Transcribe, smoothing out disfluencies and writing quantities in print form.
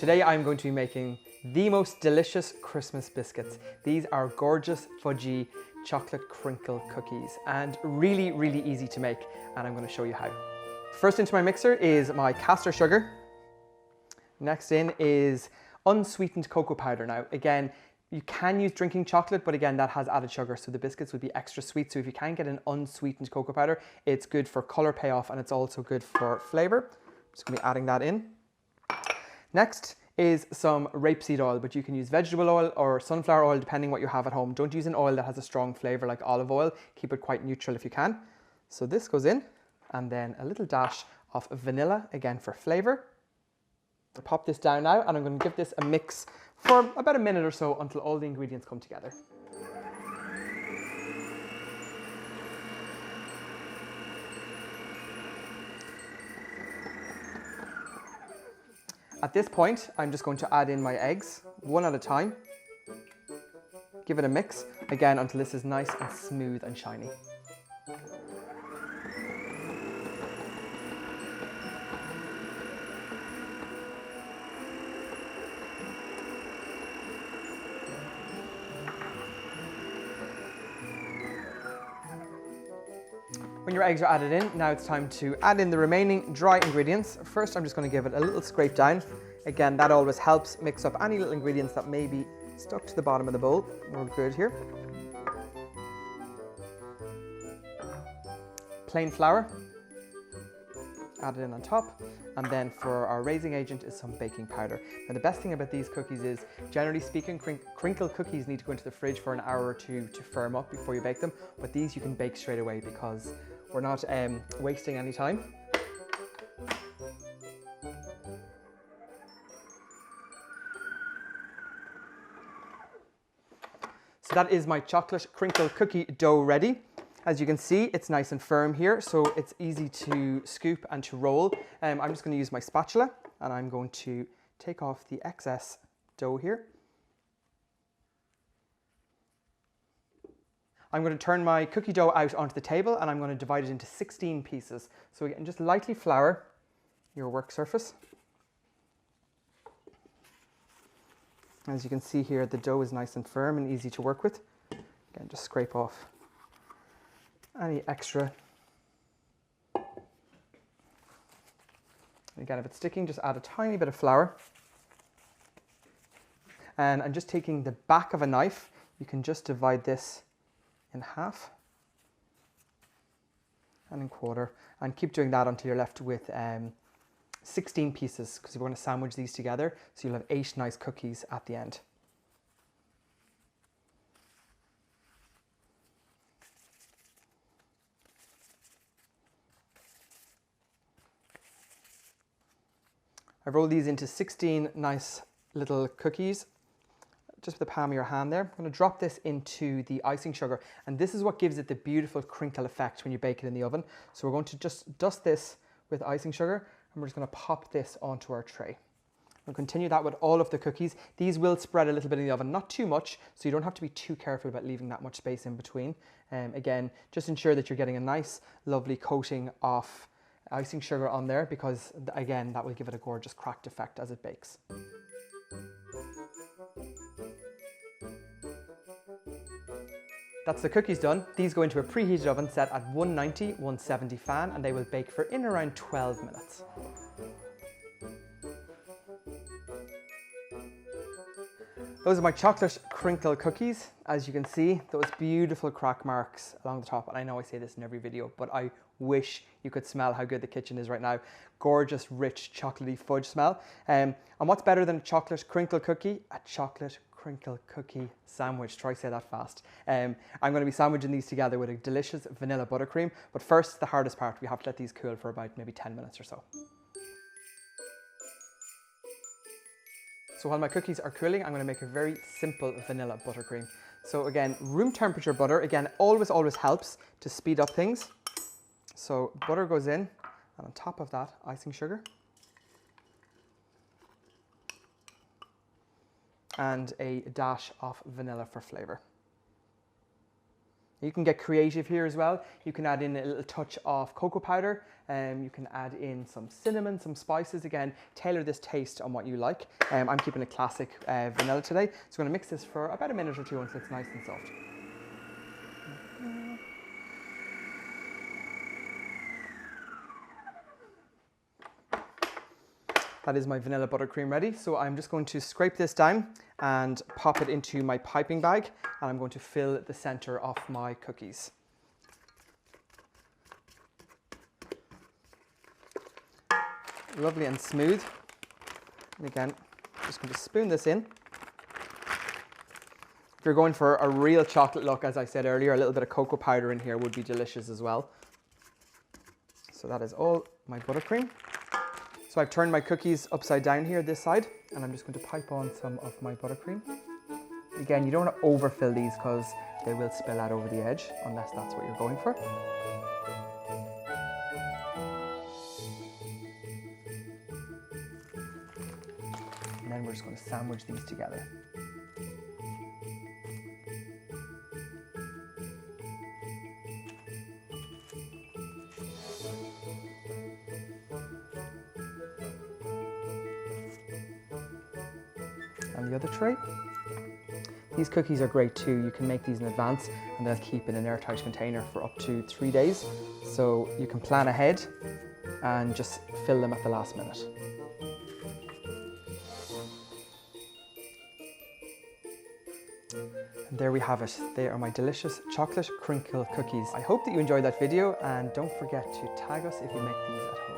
Today I'm going to be making the most delicious Christmas biscuits. These are gorgeous, fudgy chocolate crinkle cookies and really, really easy to make, and I'm going to show you how. First into my mixer is my caster sugar. Next in is unsweetened cocoa powder. Now again, you can use drinking chocolate, but again, that has added sugar, so the biscuits would be extra sweet. So if you can get an unsweetened cocoa powder, it's good for color payoff and it's also good for flavor. I'm just going to be adding that in. Next is some rapeseed oil, but you can use vegetable oil or sunflower oil depending what you have at home. Don't use an oil that has a strong flavor like olive oil. Keep it quite neutral if you can. So this goes in, and then a little dash of vanilla, again for flavor. I'll pop this down now, and I'm going to give this a mix for about a minute or so until all the ingredients come together. At this point, I'm just going to add in my eggs, one at a time. Give it a mix, again, until this is nice and smooth and shiny. When your eggs are added in, now it's time to add in the remaining dry ingredients. First, I'm just going to give it a little scrape down. Again, that always helps mix up any little ingredients that may be stuck to the bottom of the bowl. We're good here. Plain flour, add it in on top. And then for our raising agent is some baking powder. Now the best thing about these cookies is, generally speaking, crinkle cookies need to go into the fridge for an hour or two to firm up before you bake them. But these you can bake straight away because we're not wasting any time. So that is my chocolate crinkle cookie dough ready. As you can see, it's nice and firm here, so it's easy to scoop and to roll. I'm just going to use my spatula, and I'm going to take off the excess dough here. I'm going to turn my cookie dough out onto the table, and I'm going to divide it into 16 pieces. So again, just lightly flour your work surface. As you can see here, the dough is nice and firm and easy to work with. Again, just scrape off any extra. Again, if it's sticking, just add a tiny bit of flour. And I'm just taking the back of a knife. You can just divide this in half and in quarter, and keep doing that until you're left with 16 pieces, because we're going to sandwich these together, so you'll have 8 nice cookies at the end. I've rolled these into 16 nice little cookies, just with the palm of your hand there. I'm going to drop this into the icing sugar, and this is what gives it the beautiful crinkle effect when you bake it in the oven. So we're going to just dust this with icing sugar, and we're just going to pop this onto our tray. We'll continue that with all of the cookies. These will spread a little bit in the oven, not too much, so you don't have to be too careful about leaving that much space in between. Again, just ensure that you're getting a nice, lovely coating of icing sugar on there, because again, that will give it a gorgeous cracked effect as it bakes. That's the cookies done. These go into a preheated oven set at 190, 170 fan, and they will bake for in around 12 minutes. Those are my chocolate crinkle cookies. As you can see, those beautiful crack marks along the top. And I know I say this in every video, but I wish you could smell how good the kitchen is right now. Gorgeous, rich, chocolatey fudge smell. And what's better than a chocolate crinkle cookie? A chocolate crinkle cookie sandwich. Try say that fast. I'm going to be sandwiching these together with a delicious vanilla buttercream. But first, the hardest part, we have to let these cool for about maybe 10 minutes or so. So while my cookies are cooling, I'm going to make a very simple vanilla buttercream. So again, room temperature butter, again, always helps to speed up things. So butter goes in, and on top of that, icing sugar. And a dash of vanilla for flavor. You can get creative here as well. You can add in a little touch of cocoa powder. You can add in some cinnamon, some spices. Again, tailor this taste on what you like. I'm keeping it classic vanilla today. So I'm gonna mix this for about a minute or two until it's nice and soft. That is my vanilla buttercream ready. So I'm just going to scrape this down and pop it into my piping bag, and I'm going to fill the center of my cookies. Lovely and smooth. And again, just going to spoon this in. If you're going for a real chocolate look, as I said earlier, a little bit of cocoa powder in here would be delicious as well. So that is all my buttercream. So I've turned my cookies upside down here, this side, and I'm just going to pipe on some of my buttercream. Again, you don't want to overfill these because they will spill out over the edge, unless that's what you're going for. And then we're just going to sandwich these together. And the other tray. These cookies are great too. You can make these in advance and they'll keep in an airtight container for up to 3 days. So you can plan ahead and just fill them at the last minute. And there we have it. They are my delicious chocolate crinkle cookies. I hope that you enjoyed that video, and don't forget to tag us if you make these at home.